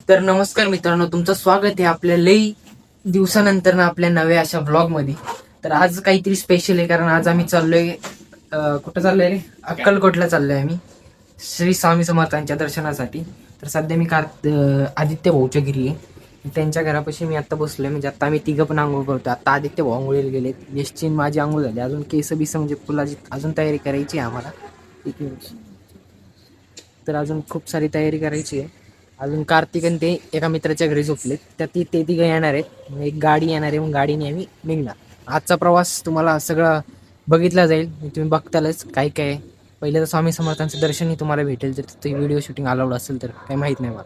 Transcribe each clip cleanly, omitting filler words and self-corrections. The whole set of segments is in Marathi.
तर नमस्कार मित्रांनो, तुमचं स्वागत आहे आपल्या लई दिवसानंतर ना आपल्या नव्या अशा ब्लॉग मध्ये. तर आज काहीतरी स्पेशल आहे, कारण आज आम्ही चाललोय कुठं चाललोय रे? अक्कलकोटला चाललोय आम्ही श्री स्वामी समर्थांच्या दर्शनासाठी. तर सध्या मी आदित्य भाऊच्या घरी आहे. त्यांच्या घरापाशी मी आता बसलोय, म्हणजे आता आम्ही तिघं पण आंघोळ करतो. आता आदित्य भाऊ आंघोळीला गेलेत, यशची माझी आंघोळ झाली, अजून केस बिस म्हणजे फुलाची अजून तयारी करायची आहे आम्हाला. तर अजून खूप सारी तयारी करायची आहे. अजून कार्तिक आणि ते एका मित्राच्या घरी झोपलेत, तर ते तिघं येणार आहेत. एक गाडी येणार आहे, मग गाडीने आम्ही निघणार. आजचा प्रवास तुम्हाला सगळं बघितला जाईल, तुम्ही बघतालच काय काय. पहिले तर स्वामी समर्थांचं दर्शनही तुम्हाला भेटेल, जर तिथे व्हिडिओ शूटिंग अलाउड असेल तर. काही माहित नाही मला,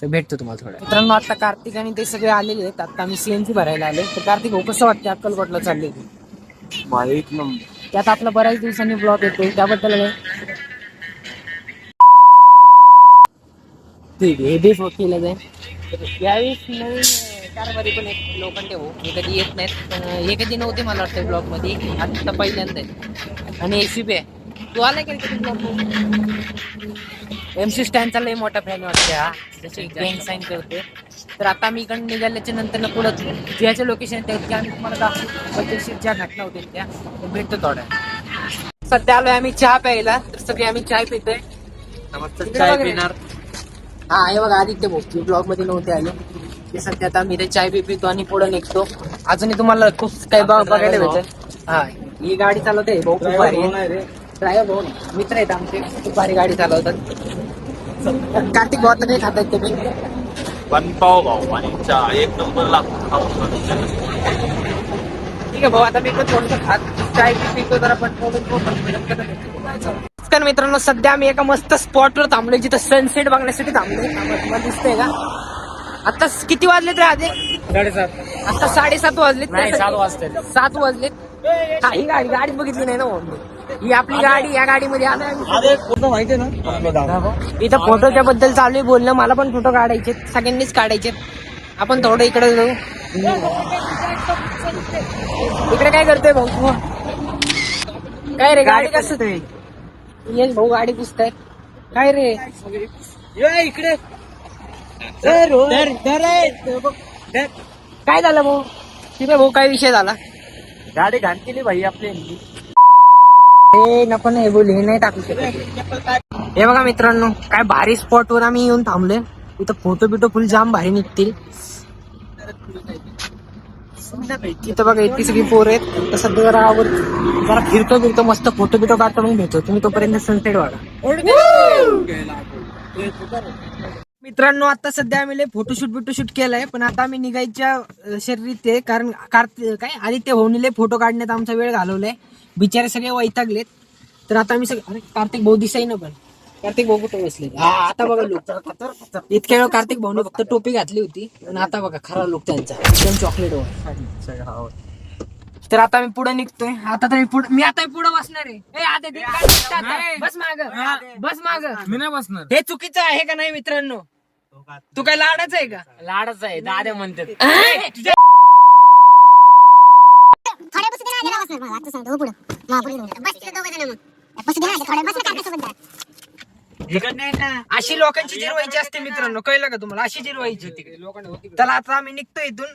तर भेटतो तुम्हाला थोडं. मित्रांनो, आता कार्तिक आणि ते सगळे आलेले आहेत. आता आम्ही सीएनजी भरायला आलो. तर कार्तिक भाऊ, कसं वाटतं अक्कलकोटला चालले? त्यात आपला बऱ्याच दिवसांनी ब्लॉग येतो, त्याबद्दल काय? ठीक आहे, हे बी केलं जाईल. यावेळेस नवीन कारभारी पण एक लोखंडे भाऊ, हे कधी येत नाहीत, पण हे कधी नव्हते मला वाटतं ब्लॉग मध्ये, आता पहिल्यांदा आहे. आणि एसीबी आहे. तू आलाय का कधी ब्लॉग मध्ये? MC स्टँडचा लय मोठा फॅन वाटते हा, जसे गँग साईन करते. तर आता मी इकडून निघाल्याच्या नंतर पुढं ज्याच्या लोकेशन त्या आम्ही तुम्हाला दाखवू, पद्धतशीर ज्या घटना होतील त्या भेटतो थोड्या. सध्या आलोय आम्ही चहा प्यायला, तर सगळे आम्ही चाय पितोय. चाय पिणार. हा, हे बघा आदित्य भाऊ ब्लॉग मध्ये नव्हते आले. ते सध्या आता मी ते चाय बी पितो आणि पुढे निघतो. अजूनही तुम्हाला खूप काही बघायला भेटेल. हा, ही गाडी चालवते भाऊ, खूप भारी आहे. ड्रायव्हर भाऊ मित्र आहेत आमचे, खूप भारी गाडी चालवतात. कार्तिक भाऊ आता काही खातात तुम्ही? वनपाव भाऊ आणि चहा एक नंबर लागतो. ठीक आहे भाऊ, आता मी पण थोडंसं खात चाय बी पितो जरा. पण नमस्कार मित्रांनो, सध्या आम्ही एका मस्त स्पॉटवर थांबलोय, जिथं सनसेट बघण्यासाठी थांबलोय. तुम्हाला दिसतंय का? आता किती वाजलेत रे आधी? 7:30. आता 7:30 वाजलेत. 7 वाजते. 7 वाजलेत. ही गाडी बघितली नाही ना म्हणून. ही आपली गाडी, या गाडीमध्ये आलोय. माहिती आहे ना, इथं फोटोच्या बद्दल चालू आहे बोलणं. मला पण फोटो काढायचे, सगळ्यांनीच काढायचे. आपण थोडं इकडे जाऊ. इकडे काय करतोय भाऊ? काय रे गाडी कसं ते? येस भाऊ, गाडी पुसताय काय रे? इकडे काय झालं भाऊ? तिथे भाऊ काय विषय झाला? गाडी घाण केली भाई आपली. हे नको नाही बोल, हे नाही टाकू शकत. हे बघा मित्रांनो, काय भारी स्पॉट वर आम्ही येऊन थांबलोय. इथं फोटो बिटो फुल जाम भारी निघतील. तिथं बघा इतकी सगळी पोर आहेत. तसं जरा फिरतो मस्त फोटो बिटो काढतो, मग भेटतो. तुम्ही तोपर्यंत सनसेट वाढा. मित्रांनो, आता सध्या आम्ही फोटोशूट केलाय, पण आता आम्ही निघायच्या शर्यतीत आहे. कारण काय आदित्य भाऊनी फोटो काढण्यात आमचा वेळ घालवलाय. बिचारे सगळे वैतागलेत. तर आता आम्ही सगळे, कार्तिक भाऊ दिसाय ना, पण कार्तिक भाऊ कुठे बसले? आता बघा लोक. इतक्या वेळ कार्तिक भाऊने फक्त टोपी घातली होती, आणि आता बघा खरा लोक त्यांचा एकदम चॉकलेट वर. तर आता मी पुढे निघतोय. आता तर मी आता पुढे बसणार आहे. बस माग मी नाही बसणार. हे चुकीचं आहे का नाही मित्रांनो? तू काय लाडाच आहे का? लाडच आहे, दादा म्हणतात. अशी लोकांची जिरवायची असते मित्रांनो, कळलं का तुम्हाला? अशी जिरवायची होती. त्याला आता आम्ही निघतो इथून.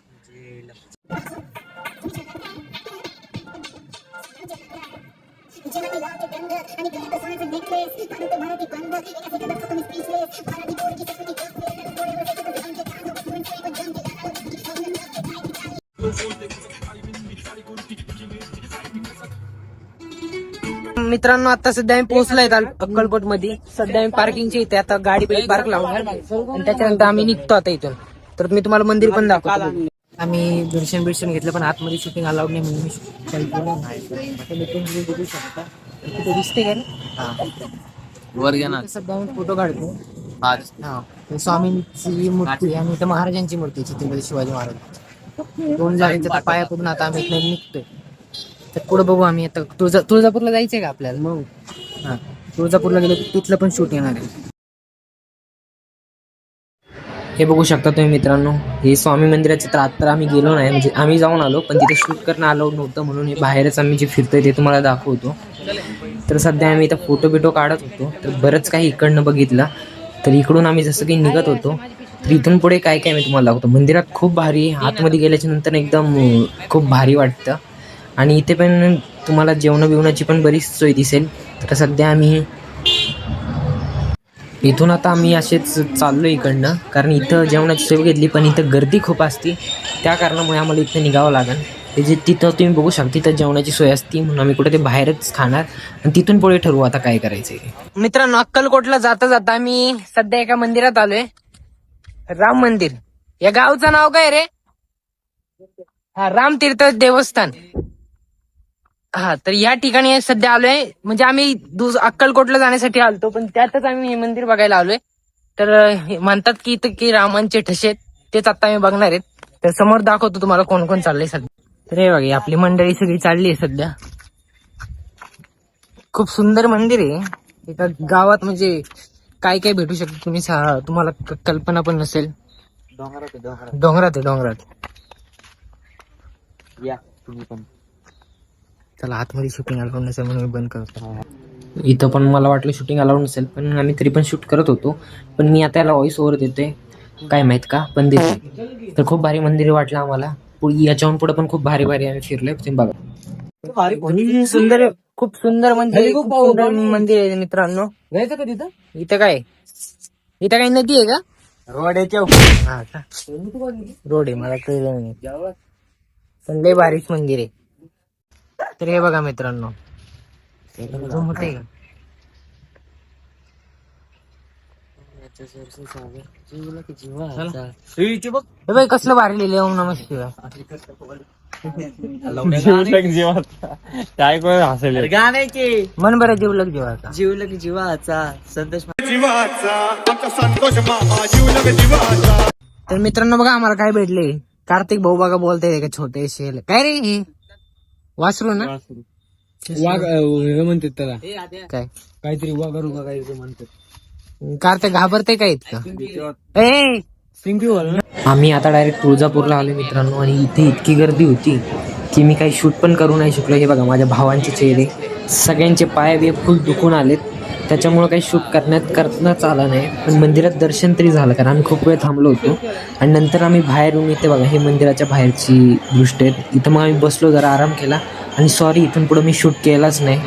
मित्रांनो, आता सध्या आम्ही पोहोचलोय अक्कलकोट मध्ये. सध्या आम्ही पार्किंगच्या इथे आता गाडी पार्क लावून, आणि त्याच्यानंतर आम्ही निघतो आता इथून. तर मी तुम्हाला मंदिर पण दाखवतो. आम्ही दर्शन घेतलं, पण आतमध्ये शूटिंग अलाउड नाही म्हणून मी बघू शकता. तिथे दिसते का ना? सध्या आम्ही फोटो काढतो. हा, स्वामींची मूर्ती आणि इथं महाराजांची मूर्ती, छत्रपती शिवाजी महाराज. 2 जागेच्या पाया पडून आता आम्ही इथं निघतोय. तर पुढे बघू आम्ही. आता तुळजापूरला जायचंय का आपल्याला? मग हा, तुळजापूरला गेलो तिथलं पण शूट येणार आहे. हे बघू शकता तुम्ही मित्रांनो, हे स्वामी मंदिराचे. तर आता आम्ही गेलो नाही, म्हणजे आम्ही जाऊन आलो, पण तिथे शूट करणं अलाउड नव्हतं, म्हणून हे बाहेरच आम्ही जे फिरतोय ते तुम्हाला दाखवतो. तर सध्या आम्ही इथं फोटो बिटो काढत होतो. तर बरंच काही इकडनं बघितलं. तर इकडून आम्ही जसं काही निघत होतो, तर इथून पुढे काय काय मी तुम्हाला दाखवतो. मंदिरात खूप भारी, आतमध्ये गेल्याच्या नंतर एकदम खूप भारी वाटतं. आणि इथे पण तुम्हाला जेवण बिवणाची पण बरीच सोय दिसेल. तर सध्या आम्ही इथून आता आम्ही असेच चाललो इकडनं, कारण इथं जेवणाची सोय घेतली पण इथं गर्दी खूप असते, त्या कारणामुळे आम्हाला इथं निघावं लागेल. ते जे तिथं तुम्ही बघू शकता तिथं जेवणाची सोय असते, म्हणून आम्ही कुठे ते बाहेरच खाणार आणि तिथून पुढे ठरवू आता काय करायचंय. मित्रांनो, अक्कलकोटला जाता जाता आम्ही सध्या एका मंदिरात आलोय, राम मंदिर. या गावचं नाव काय रे? हा, रामतीर्थ देवस्थान. हा, तर या ठिकाणी सध्या आलोय. म्हणजे आम्ही अक्कलकोटला जाण्यासाठी आलतो, पण त्यातच आम्ही हे मंदिर बघायला आलोय. तर हे म्हणतात की इथं की रामांचे ठसे आहेत, तेच आता आम्ही बघणार आहेत. तर समोर दाखवतो तुम्हाला कोण कोण चाललंय सध्या. तर हे बघा, आपली मंडळी सगळी चालली आहे सध्या. खूप सुंदर मंदिर आहे. एका गावात म्हणजे काय काय भेटू शकतं तुम्ही तुम्हाला कल्पना पण नसेल. डोंगरात या तुम्ही पण. चला, आतमध्ये शूटिंग अलाउड नसेल म्हणून मी बंद करतो. इथं पण मला वाटलं शूटिंग अलाउड नसेल, पण आम्ही तरी पण शूट करत होतो. पण मी आता याला व्हॉइस ओव्हर देतोय, काय माहित का, पण देते. तर खूप भारी मंदिर वाटलं आम्हाला. याच्याहून पुढे पण खूप भारी भारी आम्ही फिरलोय, तुम्ही बघा. सुंदर, खूप सुंदर मंदिर, खूप सुंदर मंदिर आहे मित्रांनो. जायचं का तिथं? इथं काही नदी आहे का? रोड्याच्या हा का, रोड आहे, मला कळलं नाही. पण लय भारीच मंदिर आहे. तर हे बघा मित्रांनो, मोठं आहे का? हे बाई कसलं भारी लिहिलंय, ओम नमः शिवाय. काय कोण हसेल गाण्याचे. मन बरं जीवलग जीवाचा. जीवलग जीवाचा संतोष. तर मित्रांनो बघा, आम्हाला काय भेटले. कार्तिक भाऊ बघा बोलताय का छोटे शेल. काय रे हे वासरू ना? वाघ म्हणतात त्याला, काय काहीतरी वाघरू का काहीतरी म्हणतात. कार्तिक घाबरते का इतकं? ए, आम्ही आता डायरेक्ट तुळजापूरला आलो मित्रांनो, आणि इथे इतकी गर्दी होती की मी काही शूट पण करू नाही शकलो. हे बघा माझ्या भावांचे चेहरे, सगळ्यांचे पाय बी फुल दुखून आलेत, त्याच्यामुळं काही शूट करण्याच आलं नाही. पण मंदिरात दर्शन तरी झालं, कारण आम्ही खूप वेळ थांबलो होतो. आणि नंतर आम्ही बाहेरून, इथे बघा हे मंदिराच्या बाहेरची दृष्टी आहेत, इथं मग आम्ही बसलो, जरा आराम केला. आणि सॉरी, इथून पुढं मी शूट केलाच नाही.